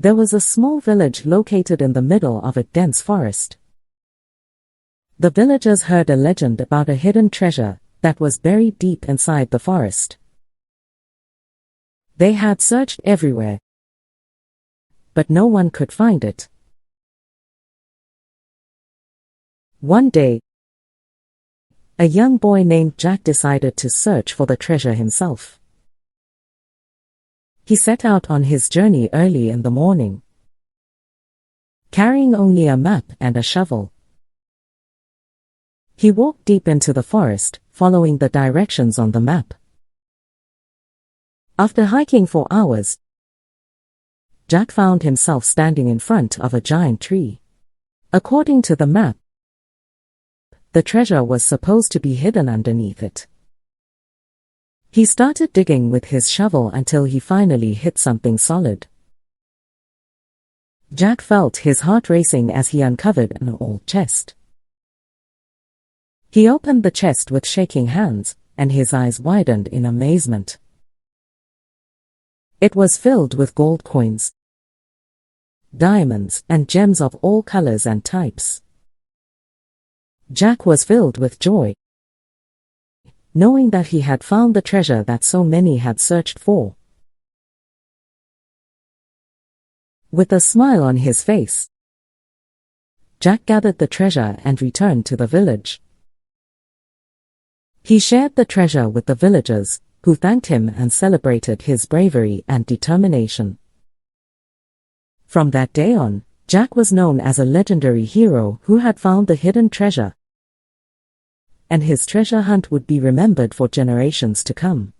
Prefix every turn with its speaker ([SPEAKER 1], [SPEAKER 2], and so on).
[SPEAKER 1] There was a small village located in the middle of a dense forest. The villagers heard a legend about a hidden treasure that was buried deep inside the forest. They had searched everywhere, but no one could find it. One day, a young boy named Jack decided to search for the treasure himself. He set out on his journey early in the morning, carrying only a map and a shovel. He walked deep into the forest, following the directions on the map. After hiking for hours, Jack found himself standing in front of a giant tree. According to the map, the treasure was supposed to be hidden underneath it. He started digging with his shovel until he finally hit something solid. Jack felt his heart racing as he uncovered an old chest. He opened the chest with shaking hands, and his eyes widened in amazement. It was filled with gold coins, diamonds, and gems of all colors and types. Jack was filled with joy, knowing that he had found the treasure that so many had searched for. With a smile on his face, Jack gathered the treasure and returned to the village. He shared the treasure with the villagers, who thanked him and celebrated his bravery and determination. From that day on, Jack was known as a legendary hero who had found the hidden treasure, and his treasure hunt would be remembered for generations to come.